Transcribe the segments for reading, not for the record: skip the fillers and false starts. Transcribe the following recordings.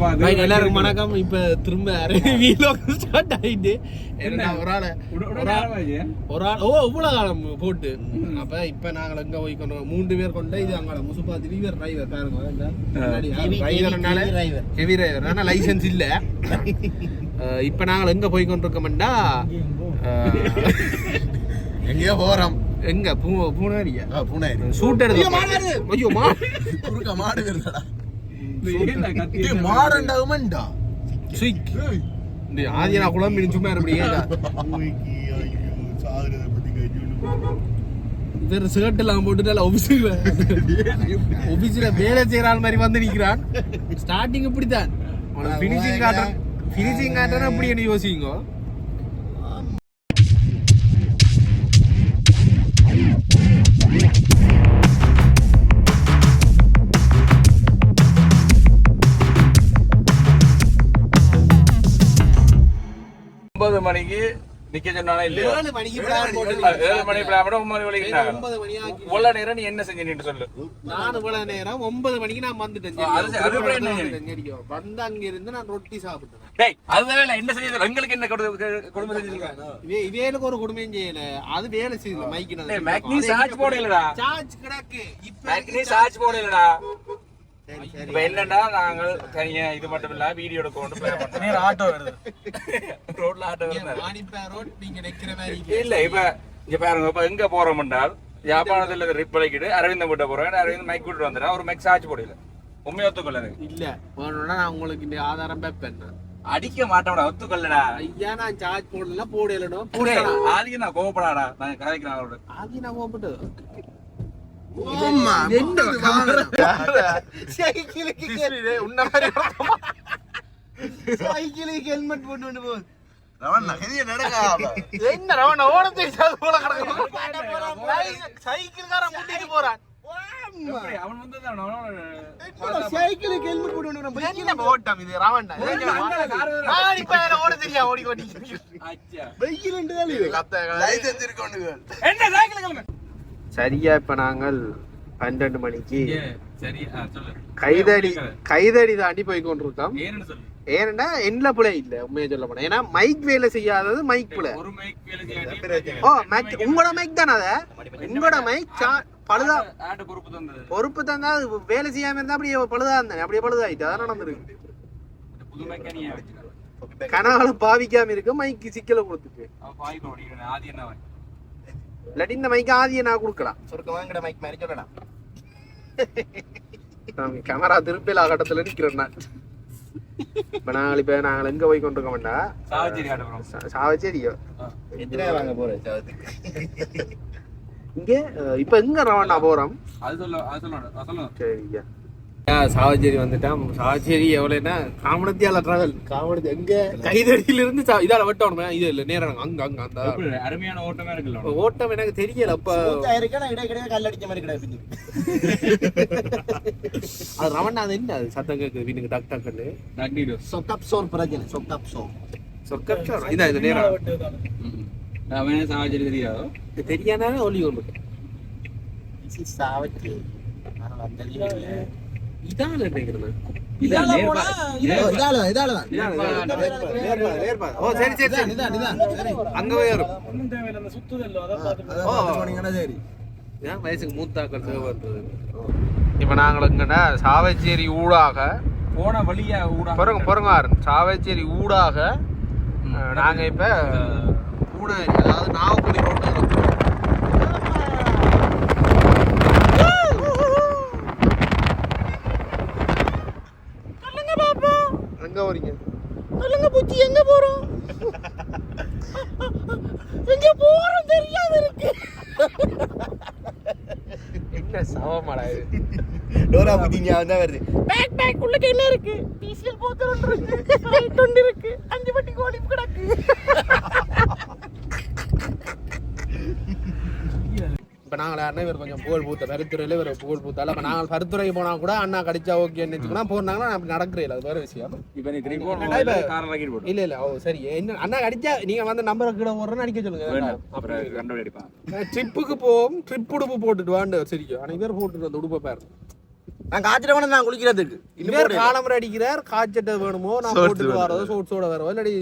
எல்லாருக்கும் வணக்கம். இப்ப திரும்ப ஸ்டார்ட் ஆயிட்டு ஒரு ஆள் இவ்வளவு காலம் போட்டு அப்ப இப்ப நாங்கள் எங்க போய் கொண்டோம் 3 பேர் கொண்ட இது அங்க முசுபாத்தி டிரைவர் பாருங்க. ஹெவி டிரைவர் ஆனா லைசன்ஸ் இல்ல. இப்ப நாங்கள் எங்க போய் கொண்டிருக்கோம்டா எங்கயோ போறோம். எங்க பூனாரியா சூட் எடுத்து ஐயோ மாடு வருதடா ஆதியா குழம்பு சும்மா ஷர்ட் எல்லாம் போட்டுட்டு ஆபீஸ்ல வேலை செய்யற ஆள் மாதிரி வந்து நிக்கிறான். ஸ்டார்டிங் இப்படித்தான் பினிஷிங் காட்டுறேன் அப்படி என்ன யோசிங்க. மணிக்கு நிக்க சொன்னானே இல்லையா? 7 மணி பிளான் 9 மணிக்கு இவ்வளவு நேரம் நீ என்ன செஞ்சீன்னு சொல்லு. நான் இவ்வளவு நேரம் 9 மணிக்கு நான் வந்துட்டேன். வந்து அங்க இருந்து நான் ரொட்டி சாப்பிட்டேன். டேய் அதுதான் என்ன செஞ்சது? எங்களுக்கு என்ன கொடுமை செஞ்சிருக்காங்க? இவேலுக்கு ஒரு கொடுமையும் செய்யல. அது வேலை செய்யல. மைக்கு டேய் மேக்னி சார்ஜ் போடலடா. சார்ஜ் கிடக்கு. இப்ப மேக்னி சார்ஜ் போடலடா. இப்ப என்னன்னா நாங்கள் தனியா இது மட்டும் இல்ல வீடியோ எடுக்க கொண்டு பிளான் பண்ணோம். ஆட்டோ வருது ரோட்ல ஆட்டோ வருது. வாணிப்பா ரோட் நீங்க நிக்கிற மாதிரி இல்ல. இப்ப இங்க பாருங்க. இப்ப எங்க போறோம் என்றால் யாழ்ப்பாணத்துல ரிப்பளைக்கிட்டு அரவிந்தம் கிட்ட போறோம். அரவிந்த் மைக் கூட்டு வந்துடுறா. ஒரு மைக் சார்ஜ் போடல. உண்மையை ஒத்துக்கொள்ளது இல்ல. வேணும்னா நான் உங்களுக்கு இந்த ஆதாரம் பேப்பேன். அடிக்க மாட்டோம்டா. ஒத்துக்கொள்ளடா. ஐயா நான் சார்ஜ் போடல போடலனும் ஆதிக்கு நான் கோவப்படாடா. நான் கதைக்கிறேன் அவரோட. ஆதி நான் கோவப்பட்டு ஹெல்மெட் போட்டு போகுது. போறான். சரியா இப்ப நாங்கள் 12 மணிக்கு கைதடி தாண்டி போய் கொண்டிருக்கோம். ஏன்னா என்ன பிள்ளை இல்ல உண்மையை சொல்ல போனா. ஏன்னா மைக் வேலை செய்யாதது மைக் பிள்ளை. உங்களோட மைக் தானே? அத உங்களோட மைக் பழுதா பொறுப்பு தந்தா வேலை செய்யாம இருந்தா அப்படியே பழுதா இருந்தானே. அப்படியே பழுதாயிட்டு அதான் நடந்திருக்கு. கனகால பாவிக்காம இருக்கு. மைக்கு சிக்கல கொடுத்துட்டு இல்லாட்டி இந்த மைக்கு ஆதியை நான் கொடுக்கலாம். சொர்க்கவாங்கிற மைக் மாதிரி சொல்லலாம். கேமரா திருப்பில கட்டத்துல நிக்கிறேன். இப்ப நாங்கள் எங்க போய் கொண்டிருக்க மாட்டா சாவச்சேரியோ வாங்க போறேன். இங்க இப்ப எங்க ரவாண்டா போறோம்? சரியா சாவச்சேரி வந்துட்டான். சாவச்சேரி எவ்வளவுன்னா காமனத்தியால டிராவல். காமனத்தி எங்க கைதடியில இருந்து இதால வெட்டணும். இது இல்ல நேரம் அங்க அங்க அந்த அருமையான ஓட்டமா இருக்குல்ல. ஓட்டம் எனக்கு தெரியல. அப்ப கல்லடிச்ச மாதிரி கிடையாது. அது ரவண்ணா அது என்ன அது சத்தம் கேக்குது வீட்டுக்கு டக் டக்குன்னு. சொக்கப் சோர் பிரச்சனை. சொக்கப் சோர் இதான் இது நேரம். சாவச்சேரி தெரியாதோ? தெரியாதானே ஒலி கொண்டு சாவச்சேரி இதால நினைக்கிறேன். வயசுக்கு மூத்தாக்கள் தேவைப்படுறது. இப்ப நாங்கள் எங்கன்னா சாவச்சேரி ஊடாக போன வழியா பொறங்காரு சாவச்சேரி ஊடாக நாங்க இப்ப பூனாரி அதாவது நாவக்குடி ரோட்ல எங்க போறீங்க? சொல்லுங்க புச்சி. எங்க போறோம்? எங்க போறோம் தெரியாம இருக்கு. என்ன சவமாடா இது? டோரா புச்சி ஞாபகம் தான் வருது. பேக் உள்ள என்ன இருக்கு? டீசல் போத்தல் ஒன்று இருக்கு. லைட் ஒன்று இருக்கு. 5 பட்டி கோழி கிடக்கு. இப்போ நாங்கள் யாருன்னா இவர் கொஞ்சம் புகழ் பூத்த பருத்துறையில் இவர் புகழ் பூத்தால. இப்போ நாங்கள் பருத்துறைக்கு போனால் கூட அண்ணா கடிச்சா ஓகேன்னு வச்சுக்கோனா போனாங்கன்னா அப்படி நடக்கிறீங்களா? அது வேறு விஷயம். இப்போ நீ இல்லை இல்லை ஓ சரி. என்ன அண்ணா கடிச்சா நீங்கள் வந்து நம்பரை கீழே போடுறேன்னு அடிக்க சொல்லுங்க. ட்ரிப்புக்கு போவோம். ட்ரிப் உடுப்பு போட்டுட்டு வாண்டு சரிக்கும். ஆனால் இவர் போட்டுட்டு அந்த உடுப்பை பேர் நான் காய்ச்சல வேணும் நான் குளிக்கிறதுக்கு இவர் காலம்பரை அடிக்கிறார் காய்ச்சட்டை வேணுமோ நான் போட்டுட்டு வரதோ சோட்ஸோட வரவோ இல்லாடி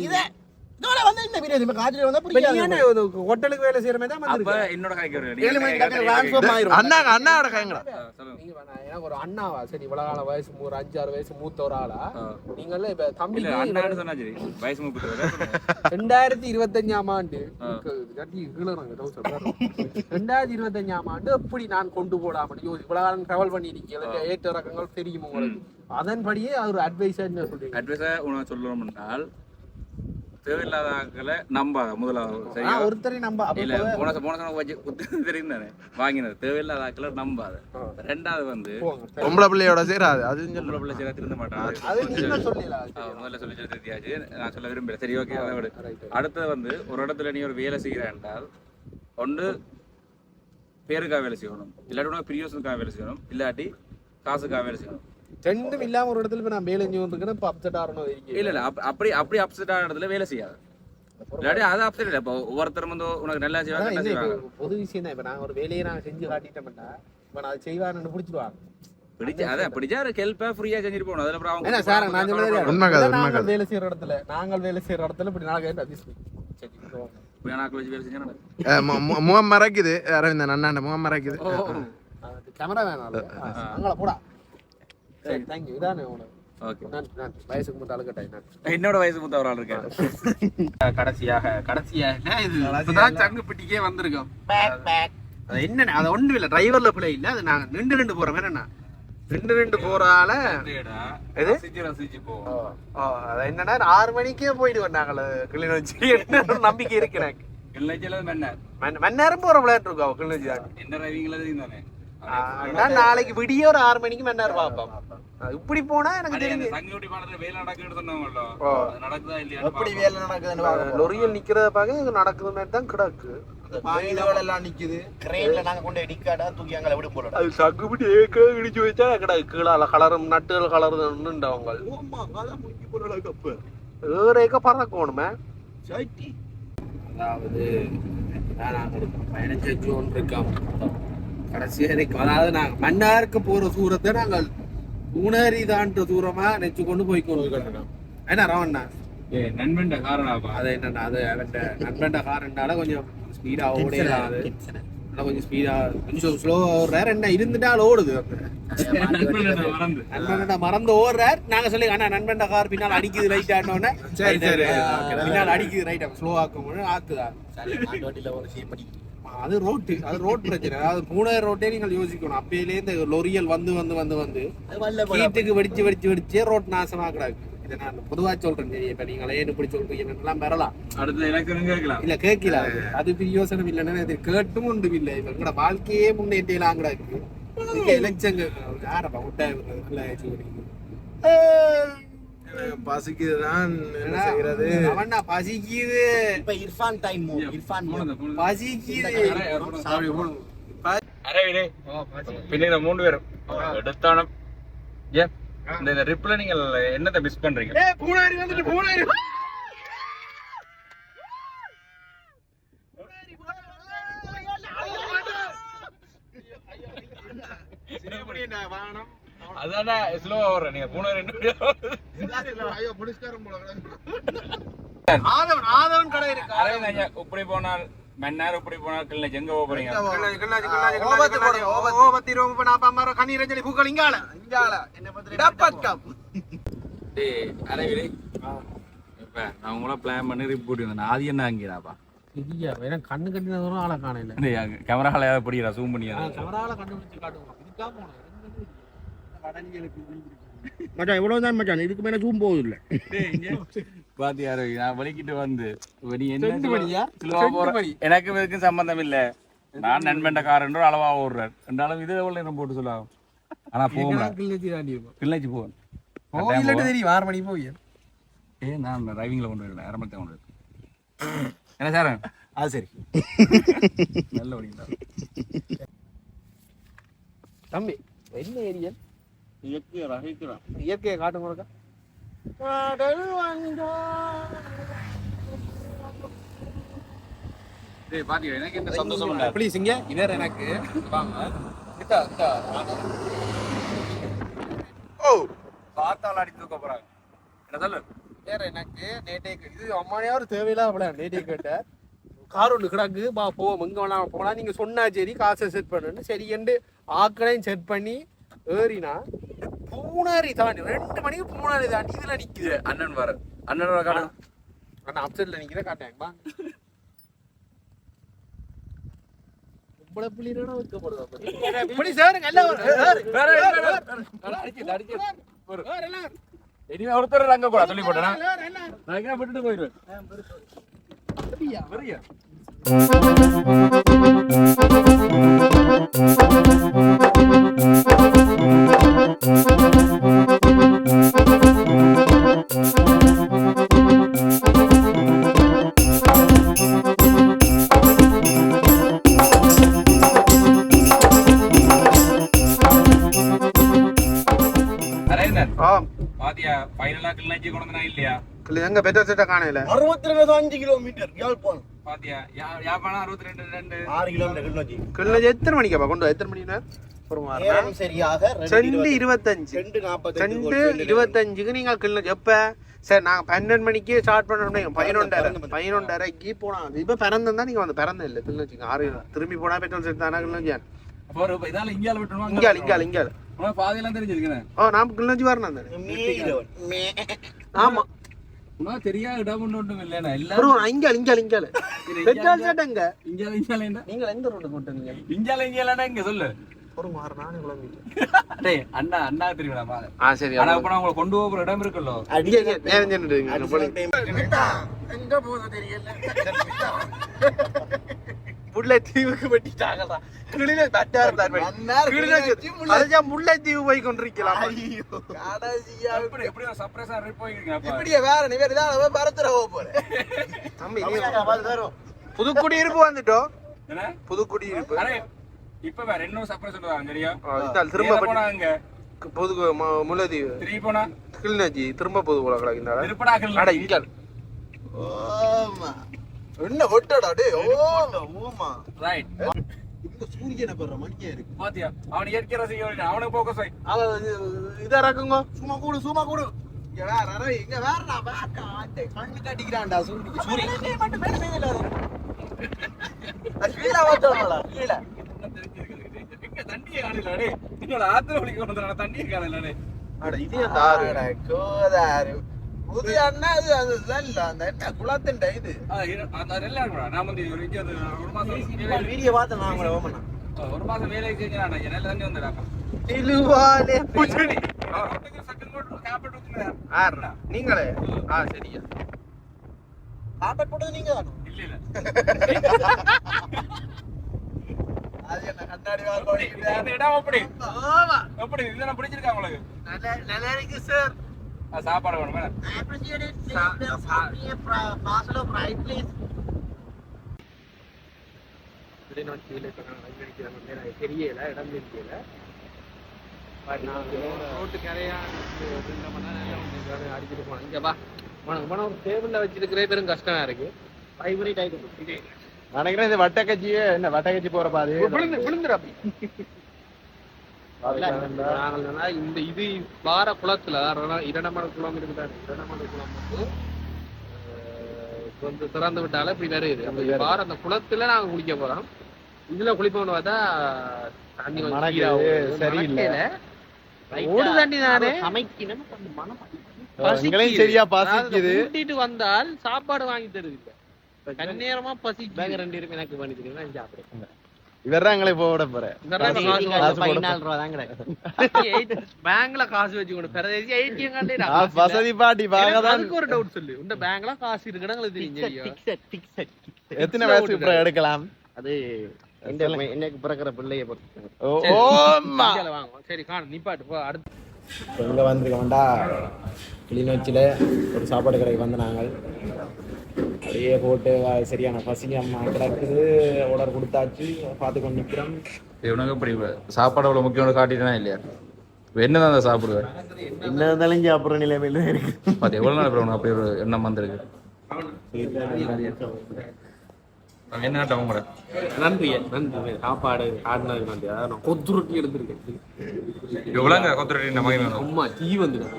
இதோட வந்து என்ன பிரியாணி இப்ப காய்ச்சல வந்தா பிடிக்காது ஹோட்டலுக்கு வேலை செய்யறமே தான் அப்ப என்னோட காய்க்கு 7 மணிக்கு டக்கு ட்ரான்ஸ்ஃபார்ம் ஆயிரும் அண்ணாவோட கைங்கடா எனக்கு ஒரு அண்ணாவா சரி இவ்வளவு கால வயசு ஒரு 5-6 வயசு மூத்த ஒரு ஆளா நீங்களே இப்ப தம்பி அண்ணான்னு சொன்னா சரி வயசு 30 2025ஆம் ஆண்டு கட்டி கீழறாங்க 2025ஆம் ஆண்டு எப்படி நான் கொண்டு போடாம இவ்வளவு காலம் டிராவல் பண்ணி இருக்கீங்க ஏற்ற ரகங்கள் தெரியும் உங்களுக்கு அதன்படியே ஒரு அட்வைஸா என்ன சொல்றீங்க அட்வைஸா உனக்கு சொல்லணும் என்றால் தேவையில்லாத ஆட்களை நம்பாத முதலாவது ஒருத்தரை நம்ப இல்ல போன வச்சு தெரியும் தானே வாங்கினது தேவையில்லாத ஆட்களை நம்பாத ரெண்டாவது வந்து பொம்பளை பிள்ளையோட சேராது அது பொம்பளை பிள்ளை சேரா திருந்த மாட்டான் முதல்ல சொல்லி தெரியாச்சு நான் சொல்ல விரும்பல சரி ஓகே அதை விட அடுத்தது வந்து ஒரு இடத்துல நீ ஒரு வேலை செய்கிற என்றால் ஒன்று பேருக்காக வேலை செய்யணும் இல்லாட்டி பிரியோசனுக்காக வேலை செய்யணும் இல்லாட்டி காசுக்காக வேலை செய்யணும் ரெண்டும் இல்லாம ஒரு இடத்துல நான் வேலை செஞ்சு இப்ப அப்செட் ஆகணும் இல்ல அப்படி அப்செட் ஆன இடத்துல வேலை செய்யாது இல்லாட்டி அது அப்செட் இல்லை இப்போ ஒவ்வொருத்தரும் வந்து உனக்கு நல்லா செய்வாங்க பொது விஷயம் தான் இப்ப நாங்க ஒரு வேலையை நாங்க செஞ்சு காட்டிட்டோம்னா இப்ப நான் செய்வான்னு பிடிச்சிருவாங்க பிடிச்சா ஹெல்ப்பா ஃப்ரீயா செஞ்சுட்டு போகணும் அதுல அப்புறம் என்ன சார் நான் சொல்றது நாங்கள் வேலை செய்யற இடத்துல இப்படி நாங்க வச்சு வேலை செஞ்சா முகம் மறைக்குது அரவிந்தன் அண்ணாண்ட முகம் மறைக்குது கேமரா வேணாம் அங்கே போடா சரி தேங்க்யூ இதானே உனக்கு வயசுக்கு மூத்த ஆளுக்கட்டாய் என்னோட வயசு மூத்த ஒரு ஆள் இருக்காரு கடைசியாக இதுதான் சங்குப்பட்டிக்கே வந்திருக்கோம் அது என்ன அது ஒன்றும் இல்லை டிரைவர்ல பிள்ளை இல்லை அது நாங்கள் ரெண்டு போறோம் வேற என்ன ரெண்டு போறால அது என்னன்னா 6 மணிக்கே போயிடுவோம் நாங்கள் கிளிநொச்சி நம்பிக்கை இருக்கு எனக்கு கிளிநொச்சியில மண்ணேரம் போற விளையாட்டு இருக்கோம் கிளிநொச்சி என்ன டிரைவிங்ல தானே நாளைக்கு விடிய ஒரு 6 மணிக்கு மண்ணேரம் பார்ப்போம் இப்படி போனா எனக்கு தெரியும் சங்குட்டி பாடத்துல வேலை நடக்குன்னு சொன்னாங்கல்ல நடக்குதா இல்லையா எப்படி வேலை நடக்குதுன்னு லொரியல் நிக்கிறத பார்க்க நடக்குது மாதிரி தான் கிடக்கு எல்லாம் நிக்குது கிரேன்ல நாங்க கொண்டு இடிக்காடா தூக்கி அங்க விடு போறோம் அது சங்குபிடி ஏக்க இடிச்சு வச்சா கிடக்கு கீழால கலரும் நட்டுகள் கலருதுன்னுண்டவங்க ஏக்க பறக்கணுமே அதாவது நாங்கள் பயணம் செஞ்சு ஒன்று இருக்கோம் கடைசியாக அதாவது நாங்கள் மன்னாருக்கு போற தூரத்தை நாங்கள் உணரி தான்ற தூரமா நெச்சு கொண்டு போய் கொண்டிருக்கோம் ஏன்னா ரவண்ணா நண்பன் காரணம் அது என்னன்னா அது அவன் நண்பன் காரனால கொஞ்சம் ஸ்பீடா ஓடையலாம் அது கொஞ்சம் ஸ்பீடா கொஞ்சம் ஸ்லோ ஓடுறாரு என்ன இருந்துட்டால் ஓடுது நண்பன்டா மறந்து ஓடுறாரு நாங்க சொல்லி அண்ணா நண்பன்டா கார் பின்னால் அடிக்குது ரைட் ஆனோடனே பின்னால் அடிக்குது ரைட் ஸ்லோ ஆக்கும் ஆக்குதா அது ரோட் பிரச்சனை அதாவது பூனே ரோட்டே நீங்கள் யோசிக்கணும் அப்பயிலே இந்த லொரியல் வந்து வீட்டுக்கு வெடிச்சு ரோட் நாசமா கிடாது இதை நான் பொதுவா சொல்றேன் சரி இப்ப நீங்க ஏன் இப்படி சொல்றீங்கன்னு பெறலாம் அடுத்த எலெக்ஷன் கேட்கலாம் இல்ல கேட்கல அது யோசனை இல்லைன்னா இது கேட்டும் ஒன்றும் இல்லை இப்ப எங்கட வாழ்க்கையே முன்னேற்றலாம் கிடாக்கு எலெக்ஷன் யாரப்பா விட்டா பசிக்குதுதான் என்ன செய்யறது அவன்டா பசிக்குது இப்ப இர்ஃபான் டைம் பசிக்குது பின்ன 3 பேரும் எடுத்தானம் ஏன் இந்த ரிப்ல நீங்கள் என்னத்தை மிஸ் பண்றீங்க பூனாரி வந்துட்டு பூனாரி அதானே ஸ்லோவா வர்றேன் நீங்க பூனை 2 ஆதவன் கடை இருக்கு இப்படி போனால் மன்னார் இப்படி போனால் கிளிநொச்சி எங்க போறீங்க கண்ணீரஞ்சலி பூக்கள் இங்கால இப்ப நான் உங்கள பிளான் பண்ணி ரிப்போர்ட் இருந்தேன் அது என்ன அங்கேடாப்பா கண்ணு கட்டினதும் ஆளை காணல கேமரால பிடிக்கிறா ஜூம் பண்ணியா கேமரால கண்டுபிடிச்சு காட்டுவோம் மச்சான் இவ்வளவுதான் மச்சான் இதுக்கு மேல ஜூம் போகுது இல்ல பாத்தியாரு நான் வலிக்கிட்டு வந்து நீ என்ன எனக்கு இதுக்கும் சம்பந்தம் இல்ல நான் நண்பன் காரன்ற அளவா ஓடுறேன் ரெண்டாலும் இது எவ்வளவு நேரம் போட்டு சொல்லலாம் ஆனா போகணும் கிளிநொச்சி போகணும் தெரியும் 6 மணிக்கு போய் நான் டிரைவிங்ல கொண்டு வரல அரமத்தை கொண்டு வரேன் என்ன சார் அது சரி நல்ல ஓடிங்களா தம்பி என்ன ஏரியல் இயற்கையை காட்டும் கொடுக்க எனக்கு இந்த சந்தோஷம் ப்ளீஸ் இங்க இதர் எனக்கு வாங்க பார்த்தாலும் அடி தூக்க போறாங்க. என்ன சொல்லு? வேற எனக்கு நேட்டே இது அம்மானையாவது தேவையில்லாம நேட்டே கேட்ட கார் ஒன்று கிடக்கு போவோம் எங்கே வேணாம் போகலாம் நீங்கள் சொன்னா சரி காசை செட் பண்ணுன்னு சரி என்று ஆக்களையும் செட் பண்ணி ஏறினா பூனாரி தாண்டி 2 மணிக்கு பூனாரி தாண்டி இதில் நிற்குது. அண்ணன் வர அண்ணன் வர காணும். அண்ணா அப்செட்டில் நிற்கிற காட்டாங்கப்பா இப்படி சார் இனிமே ஒருத்தர் அங்க கூட சொல்லி போட்டேன். நான் விட்டுட்டு போயிடுவேன். பாத்தியா ஃபைனலா கிளஞ்சி கொண்டனா இல்லையா? எங்க பெட்ரோல் செட்டை காணல. 62 கிலோமீட்டர் யாழ்ப்பாணம். பாத்தியா யாழ்ப்பாணம் 62 6 கிலோமீட்டர் கிளஞ்சி. கிளஞ்சி எத்தனை மணிக்கு கொண்டு எத்தனை மணினா நேரம் சரியாக 2:25 2:25க்கு நீங்க கிளஞ்சி எப்ப சரி நாங்க 12 மணிக்கு ஸ்டார்ட் பண்ணோம். 11:30க்கு போனா இப்ப பிறந்தா நீங்க வந்து பிறந்த இல்ல கிளஞ்சிங்க 6 திரும்பி போனா பெட்ரோல் செட் தானா கிளஞ்சி அப்ப இதால இங்கால விட்டுருவாங்க. இங்கால பாதியெல்லாம் தெரிஞ்சிருக்கேன். நான் கிளஞ்சி வரணும் தானே. ஆமா உனக்கு தெரியா இடம் ஒன்றும் இல்லைண்ணா எல்லாரும் இங்கால பெட்ரோல் செட் எங்க இங்கால நீங்க எந்த ரோடு போட்டீங்க? இங்கால இங்க சொல்லு. ஒரு மாறு நானே குழம்பிட்டேன். டேய் அண்ணா தெரியுமா? சரி ஆனா இப்ப நான் உங்களை கொண்டு போற இடம் இருக்குல்ல. எங்க போகுது தெரியல. முல்லைத்தீவுக்கு வெட்டிட்டாங்கடா. முல்லைத்தீவு போய் கொண்டிருக்கலாம். எப்படி ஒரு சர்ப்ரைஸா போயிருக்கீங்க. இப்படியே வேற நீ வேற ஏதாவது பரத்துற போற. தம்பி புதுக்குடியிருப்பு வந்துட்டோம். என்ன புதுக்குடியிருப்பு? அரே இப்ப வேற இன்னொரு சர்ப்ரைஸ் சொல்றாங்க சரியா? இதால் திரும்ப போனாங்க புது முல்லைத்தீவு திரும்பி போனா கிளிநொச்சி திரும்ப புது போல திருப்படா இங்க ஓமா என்ன ஒட்டடா டேய் ஓமா ரைட். இந்த சூரியனை பண்ற மணியே இருக்கு பாத்தியா அவன் இயற்கை ரசிக்க அவனுக்கு போக்கஸ் ஆயி இத ரக்குங்க சும்மா கூடு இங்க வேற அரே இங்க வேற நான் பாக்க ஆட்டை கண்ணு கட்டிக்கிறான்டா சூரியன் மட்டும் மேல மேல அது கீழ வாட்டறடா கீழ எங்க தண்ணியே காணல டேய். இன்னொரு ஆத்துல ஒளிக்கு வந்தடா தண்ணியே காணல டேய். அட இது அந்த ஆறு கோதாரு புது அண்ணா அது இல்ல அந்த என்ன குளத்தண்ட இது அந்த எல்லாரும் நான் வந்து ஒரு மாசம் வீடியோ பார்த்து நான் உங்களை ஓமனா ஒரு மாசம் வேலை செஞ்சேன். என்னால தண்ணி வந்துடாங்க இலுவானே புச்சடி சக்கன் போட்டு காப்பட் ஊத்துங்க. ஆறா நீங்களே சரியா காப்பட் போட்டது நீங்க தானோ? இல்ல இல்ல அது என்ன கண்ணாடி வாங்கி இந்த இடம் அப்படி ஆமா எப்படி இது நான் பிடிச்சிருக்கா உங்களுக்கு? நல்லா இருக்கு சார். சாப்பாடு வேணுமா? I appreciate it. Parcel of rice, please. தெரியல இடம் தெரியல. ரோட்டு கரையா அடிச்சுட்டு போனோம். இங்க வா போனா ஒரு டேபிள்ல வச்சிருக்கிறே பெரும் கஷ்டமா இருக்கு. 5 மினிட் ஆயிட்டு நினைக்கிறேன் இது வட்டக்கட்சியே என்ன வட்டக்கட்சி போற பாது விழுந்துரு அப்படி. இந்த இது வார குளத்துல இரண்டமலை குளம் இருக்குதாரு. இரண்டமலை குளம் வந்து கொஞ்சம் திறந்து விட்டால இப்படி வருது. அப்ப வார அந்த குளத்துல நாங்க குளிக்க போறோம். இதுல குளிப்போம்னு பார்த்தா தண்ணி சரியில்லை. ஓடு தண்ணி தானே சமைக்கணும். சரியா பசிக்குது. கூட்டிட்டு வந்தால் சாப்பாடு வாங்கி தருது. கண்ணேரமா பசி பேங்க 2 பேரும் எனக்கு பண்ணி தெரியும் சாப்பிடுறேன். இவர்றாங்களே போட போற பேங்க்ல காசு வச்சுக்கணும். வசதி பாட்டி அதுக்கு ஒரு டவுட் சொல்லு. இந்த பேங்க்ல காசு இருக்குன்னு தெரியும். எத்தனை வயசுக்கு அப்புறம் எடுக்கலாம்? அது எனக்கு பிறக்கிற பிள்ளைய சரி காணும் நிப்பாட்டு. அடுத்து இங்க வந்திருக்கோம்டா கிளிநொச்சியில ஒரு சாப்பாடு கடைக்கு வந்து நாங்கள் அப்படியே போட்டு சரியான பசி அம்மா கிடக்குது. ஆர்டர் கொடுத்தாச்சு பார்த்து கொண்டு நிற்கிறோம். உனக்கு அப்படி சாப்பாடு அவ்வளோ முக்கியம் காட்டிட்டேனா இல்லையா? என்னதான் அதை சாப்பிடுவேன் என்ன இருந்தாலும் சாப்பிட்ற நிலைமையில இருக்கு. அது எவ்வளோ நாள் அப்புறம் அப்படி ஒரு எண்ணம் வந்திருக்கு. என்ன ஆட்டம் கூட நன்றி நன்றி சாப்பாடு ஆடினதுக்கு நன்றி. அதான் நான் கொத்து ரொட்டி எடுத்துருக்கேன். எவ்வளோங்க கொத்துரட்டி நம்ம வேணும் அம்மா டீ வந்துடும்.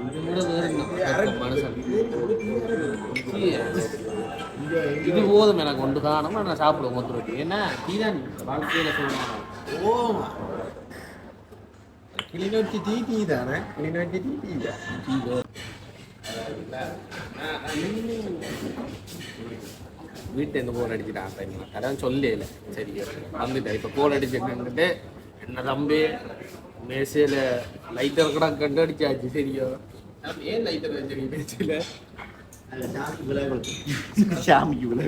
இது போதும் எனக்கு கொண்டு காணமா நான் சாப்பிடுவேன் கொத்து ரொட்டி. ஏன்னா டீ தான் வாழ்க்கையில சொல்லுவாங்க. ஓ கிளிநொச்சி டீ தானே, கிளிநொச்சி டீ தான். வீட்டை எந்த போர் அடிச்சுட்டான் அதான் சொல்லல. சரி வந்துட்டேன் இப்போ போர் அடிச்சுட்டு என்ன தம்பி மேசையில் லைட்டர் கூட கண்டு அடிச்சாச்சு. சரியோ ஏன் லைட்டர் சரி மேசையில் சாமிக்கு விலை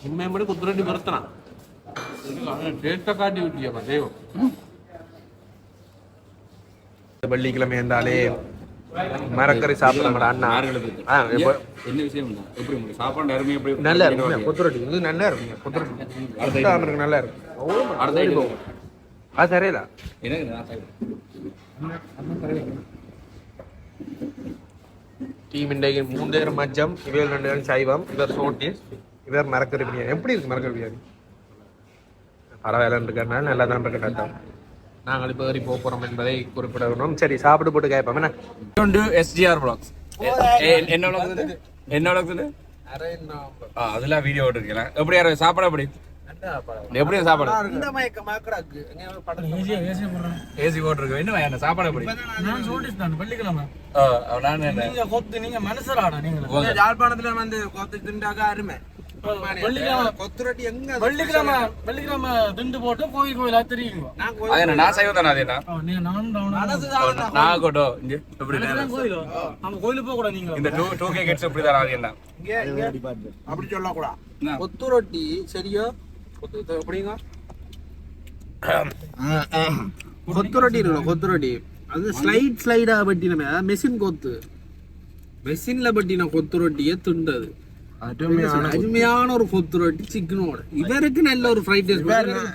உண்மையை குத்துரட்டி பெருத்தான் டேஸ்ட்டை காட்டி விட்டியப்பா தெய்வம். வெள்ளிக்கிழமை இருந்தாலே மரக்கறி சாப்பிட அண்ணா. என்ன விஷயம் எப்படி சாப்பாடு அருமையாக எப்படி நல்லா இருக்கும் கொத்துரொட்டி. இது நல்லா இருக்குங்க கொத்துரொட்டி நல்லா இருக்கும். அடுத்த அது சரியில்லை டீம் இன்றைக்கு 3 நேரம் மச்சம், இவர் 2 நேரம் சைவம், இவர் சோட்டிஸ், இவர் மரக்கறி பிரியாணி. எப்படி இருக்கு மரக்கறி பிரியாணி? பரவாயில்ல இருக்கிறதுனால நல்லா தான் இருக்கு. நாங்கள் இப்போ வரை போகிறோம் என்பதை குறிப்பிட வேணும். சரி சாப்பிட்டு போட்டு கேட்போம். என்ன SGR vlogs என்ன vlogs என்ன vlogs அதெல்லாம் வீடியோ போட்டுருக்கேன். எப்படி யாரும் சாப்பாடு எப்படி எப்படியும் சாப்பாடு ஏசி போட்டிருக்கு. என்ன சாப்பாடு எப்படி யாழ்ப்பாணத்துல வந்து கொத்து திண்டாக்க அருமை. கொத்துரட்டி எங்க வெள்ளிக்கிழமை திண்டு போட்டு கோயிலா தெரியுங்க. நான் செய்வேன் தானே. அது நான் கோட்டோ இங்க எப்படி கோயிலுக்கு போக கூடாது. நீங்க இந்த 2K கிட்ஸ் எப்படி தானே. அது என்ன அப்படி சொல்லக்கூடாது. கொத்துரொட்டி சரியா எப்படிங்க கொத்துரொட்டி இருக்கு. கொத்துரொட்டி அது ஸ்லைடா பட்டினமே மெஷின் கொத்து மெஷின்ல பட்டின கொத்துரொட்டியே துண்டது அருமையான ஒரு கொத்துரொட்டி சிக்கனோட. இவருக்கு நல்ல ஒரு ஃப்ரைட் ரைஸ்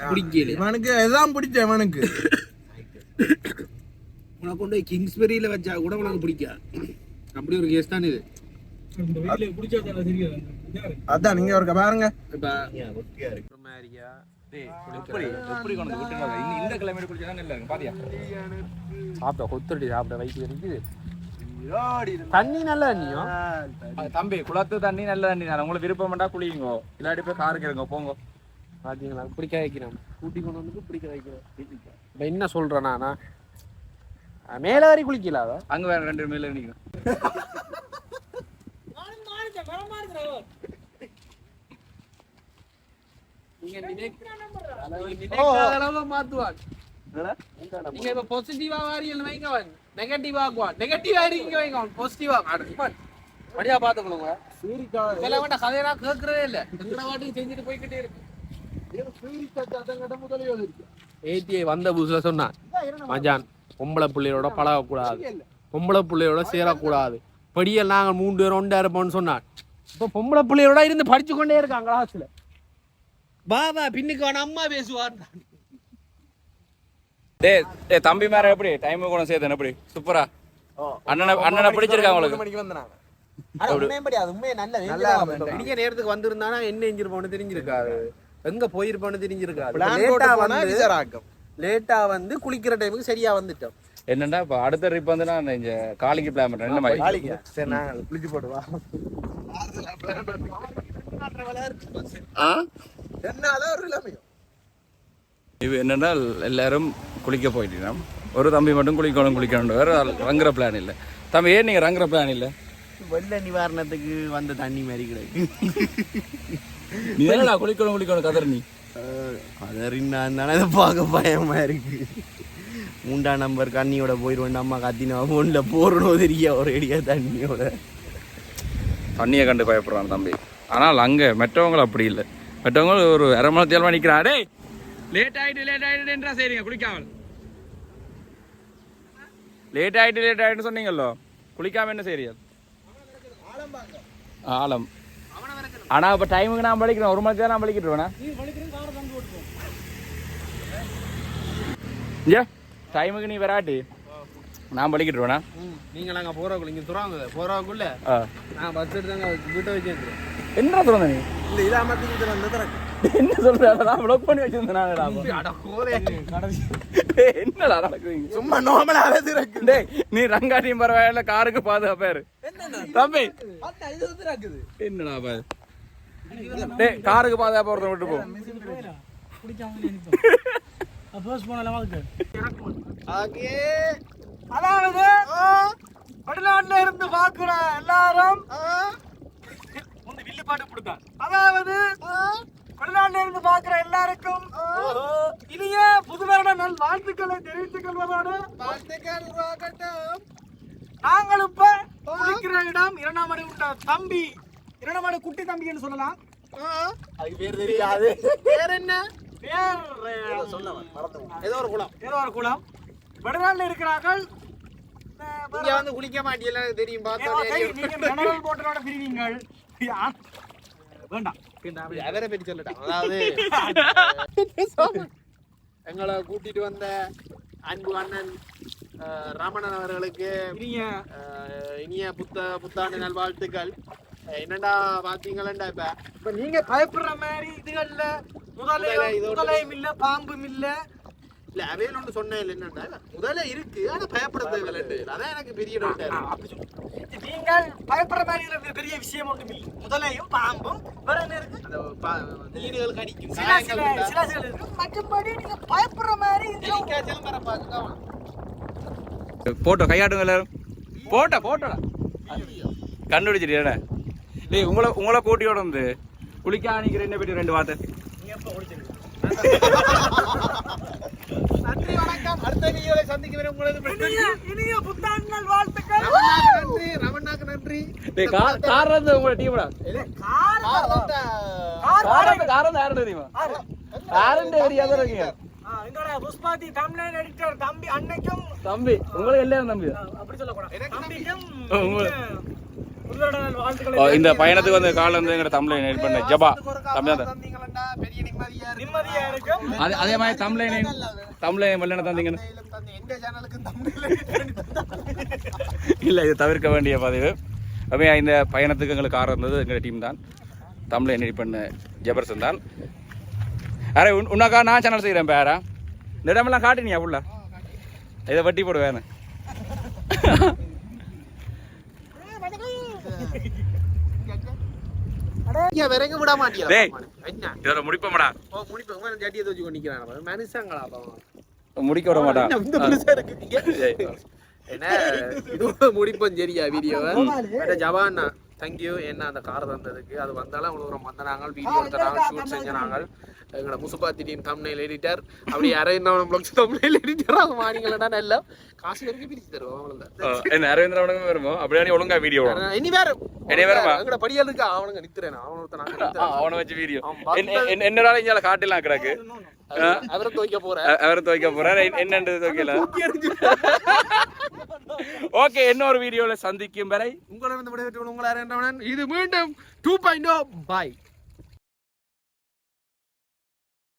பிடிக்கல. இவனுக்கு எதான் பிடிச்ச இவனுக்கு உனக்கு கொண்டு போய் கிங்ஸ்பெரியில வச்சா கூட உனக்கு பிடிக்காது. அப்படி ஒரு கேஸ் தான் இது. அதான் நீங்க ஒரு பாருங்க. இந்த கிளைமேட் குடிச்சா நல்லா இருக்கும். பாத்தியா சாப்பிட்ட கொத்துரட்டி சாப்பிட்ட வயிற்று இருக்குது. தண்ணி நல்ல தண்ணியும் தம்பி குளத்து தண்ணி நல்ல தண்ணி தான். உங்களுக்கு விருப்பம் வேண்டா குளிங்க, இல்லாட்டி போய் காருக்கு இருங்க போங்க. பாத்தீங்களா பிடிக்க வைக்கிறோம். கூட்டி கொண்டு வந்து பிடிக்க வைக்கிறோம். இப்ப என்ன சொல்றேன் நானா மேல வரி குளிக்கலாத அங்க வேற 2 மேல நிக்கிறேன். மாத்துவாங்க. நீங்க இப்ப பாசிட்டிவா வாரியல் வைங்க, நெகட்டிவா ஆகுவா. நெகட்டிவா இருக்கீங்க வைங்க, பாசிட்டிவா மடியா பாத்துக்கணுங்க. சில வேண்டாம் கதையா கேட்கறதே இல்ல. எங்கட வாட்டுக்கு செஞ்சுட்டு போய்கிட்டே இருக்கு. ஏடிஐ வந்த புதுசுல சொன்னான் மஜான் பொம்பளை பிள்ளையோட பழகக்கூடாது, பொம்பளை பிள்ளையோட சேரக்கூடாது, படியல் நாங்க 3 பேர் 1 இருப்போம்னு சொன்னான். இப்ப பொம்பளை பிள்ளையோட இருந்து படிச்சு கொண்டே இருக்காங்க கிளாஸ்ல. பாபா பின்னுக்கு வேணா அம்மா பேசுவார். டேய் தம்பி மேல எப்படி டைம் கூட சேதன் எப்படி சூப்பரா அண்ணனை பிடிச்சிருக்காங்க உங்களுக்கு. மணிக்கு வந்தாங்க. நேரத்துக்கு வந்திருந்தானா என்ன செஞ்சிருப்போம்னு தெரிஞ்சிருக்காது, எங்க போயிருப்போம்னு தெரிஞ்சிருக்காது. லேட்டா வந்து குளிக்கிற டைமுக்கு சரியா வந்துட்டோம். என்னண்டா இப்ப அடுத்த ட்ரிப் வந்து நான் இங்க காலிக்கு பிளான் பண்றேன். என்ன மாதிரி சரி நான் குளிச்சு போடுவா. இது என்னன்னா எல்லாரும் குளிக்க போயிட்டீங்கன்னா ஒரு தம்பி மட்டும் குளிக்கணும் வேற ரங்குற பிளான் இல்லை. தம்பி ஏன் நீங்க ரங்குற பிளான் இல்லை? வெள்ள நிவாரணத்துக்கு வந்த தண்ணி மாதிரி கிடையாது. நீ என்ன குளிக்கணும் கதர் நீ கதறின்னா அதை பார்க்க பயமா இருக்கு. 3ஆம் நம்பர் கண்ணியோட போயிடுவேன். அம்மா கத்தினா போன்ல போறணும் தெரிய ஒரு அடியா தண்ணியை கண்டு பயப்படுறான் தம்பி. ஆனால் அங்கே மற்றவங்க அப்படி இல்லை. மற்றவங்க ஒரு அரை மணி தேர்வு நிற்கிறான். டேய் லேட் ஆகிட்டு சரிங்க குளிக்காமல் லேட் ஆகிட்டு சொன்னீங்கல்லோ குளிக்காம என்ன சரியா ஆழம். ஆனால் இப்போ டைமுக்கு நான் பழிக்கிறேன். 1 மணி நேரம் நான் பழிக்கிட்டுருவேண்ணா. ஏ டைமுக்கு நீ வராட்டி நான் படிக்கிட்டு வேணா நீங்கள் அங்கே போகிறக்குள்ள இங்கே துறாங்க போகிறக்குள்ள நான் பஸ் எடுத்தாங்க வீட்டை வச்சுருக்கேன். என்ன சொல்ற நீ இல்லை இதை அமர்த்திக்கிட்டு வந்து திறக்கு என்ன சொல்ற நான் ப்ளாக் பண்ணி வச்சிருந்தேன் என்னடா நடக்குது சும்மா நார்மலாகவே திறக்கு. டேய் நீ ரங்காட்டியும் பரவாயில்ல காருக்கு பாதுகாப்பாரு தம்பி என்னடா பாரு டேய் காருக்கு பாதுகாப்பா ஒருத்தன் விட்டு போ அதாவது வெளிநாட்டுல இருந்து பாக்குற எல்லாரும் வில்லுப்பாட்டு கொடுத்தான். அதாவது வெளிநாட்டுல இருந்து பாக்குற எல்லாருக்கும் இனிய புதுவருட நல் வாழ்த்துக்களை தெரிவித்துக் கொள்வதோடு நாங்கள் இப்ப இருக்கிற இடம் இரண்டாமடை உண்ட தம்பி இரண்டாமடை குட்டி தம்பின்னு சொல்லலாம். அதுக்கு பேர் தெரியாது. பேர் என்ன? பேர் ஏதோ ஒரு குளம். ஏதோ ஒரு குளம். வெளிநாட்டுல இருக்கிறார்கள். இங்க வந்து குளிக்க மாட்டீங்களா தெரியும் பார்த்தா நீங்க மினரல் போட்டரோட பிரிவீங்கள். வேண்டாம் அவரை பற்றி சொல்லட்டான். அதாவது எங்களை கூட்டிட்டு வந்த அன்பு அண்ணன் ரமணன் அவர்களுக்கு இனிய புத்தாண்டு நல்வாழ்த்துக்கள். என்னடா பாத்தீங்களா இப்ப நீங்க பயப்படுற மாதிரி இதுகள்ல முதலையும் இல்ல பாம்பும் இல்ல. இல்ல அவையில் ஒன்று சொன்னேன் இல்லை என்னண்டா முதல்ல இருக்கு ஆனா பயப்பட தேவையில்லை. அதான் எனக்கு பெரிய நீங்கள் பயப்படுற மாதிரி இருக்கிற பெரிய விஷயம் ஒன்றும் இல்லை. முதலையும் பாம்பும் வேற என்ன இருக்கு? நீர்கள் கடிக்கும் சில இருக்கு. மற்றபடி நீங்க பயப்படுற மாதிரி போட்டோ கையாட்டுங்க எல்லாரும் போட்டோடா கண்டுபிடிச்சிட்டியா டேய் உங்களை கூட்டியோட வந்து குளிக்க ஆணிக்கிற என்ன பற்றி 2 வார்த்தை. நன்றி வணக்கம். அடுத்த வீடியோவை சந்திக்க வரை உங்களுக்கு இனிய புத்தாண்டு நல் வாழ்த்துக்கள். நன்றி ரமணாக்கு நன்றி. டேய் கார் வந்து உங்க டீம்டா கார் யாரு தெரியுமா யாருன்னு தெரியாத இருக்கீங்க. எங்கடா புஷ்பாதி தம்ப்நெயில் எடிட்டர் தம்பி அன்னைக்கும் தம்பி உங்களுக்கு எல்லாரும் தம்பி அப்படி சொல்ல கூடாது. தம்பிக்கும் இந்த பயணத்துக்கு வந்து கால வந்து எங்க தமிழை எடிட் பண்ண ஜபா தம்பி பெரிய நிம்மதியா இருக்கும். அதே மாதிரி தமிழை வெள்ளன தந்தீங்கன்னு எந்த சேனலுக்கு தமிழ் இல்லை இது தவிர்க்க வேண்டிய பதிவு. அப்படியே இந்த பயணத்துக்கு எங்களுக்கு ஆர்வம் இருந்தது எங்கள் டீம் தான். தமிழை எடிட் பண்ண ஜெபர்சன் தான். அரே உன்னாக்கா நான் சேனல் செய்கிறேன் பேரா இந்த இடமெல்லாம் காட்டினியா புள்ள இதை வட்டி போடுவேன். விறகு விட மாட்டியா இதோட முடிப்போம்டா ஜட்டியை தூக்கி கொண்டிக்கிறான் மனுஷங்களா முடிக்க விட மாட்டான். என்ன இது முடிப்போம் சரியா வீடியோவை. ஜவான் தேங்க்யூ என்ன அந்த கார் தந்ததுக்கு. அது வந்தாலும் அவ்வளோ தூரம் வந்தாங்க வீடியோ எடுத்தாங்க ஷூட் செஞ்சாங்க. எங்களோட முசுபாத்தி டீம் தம்ப்நெயில் எடிட்டர் அப்படி அரவிந்தன் தம்ப்நெயில் எடிட்டர் அது மாறிங்களா நல்லா காசு வரைக்கும் பிரிச்சு தருவோம். அவ்வளோதான் அரவிந்தன் வருமோ அப்படியே ஒழுங்கா வீடியோ இனி வேற எங்கட படியாளுக்கு அவனுங்க நித்துறேன் அவனை வச்சு வீடியோ என்னோட இங்கே காட்டலாம் கிடக்கு. அவரை துவைக்க போறாரு என்னன்றது துவைக்கல. ஓகே இன்னொரு வீடியோல சந்திக்கும் வரை உங்களிடம் விடைபெற்று உங்களார் என்றவன் இது மீண்டும் 2.0 பாய்.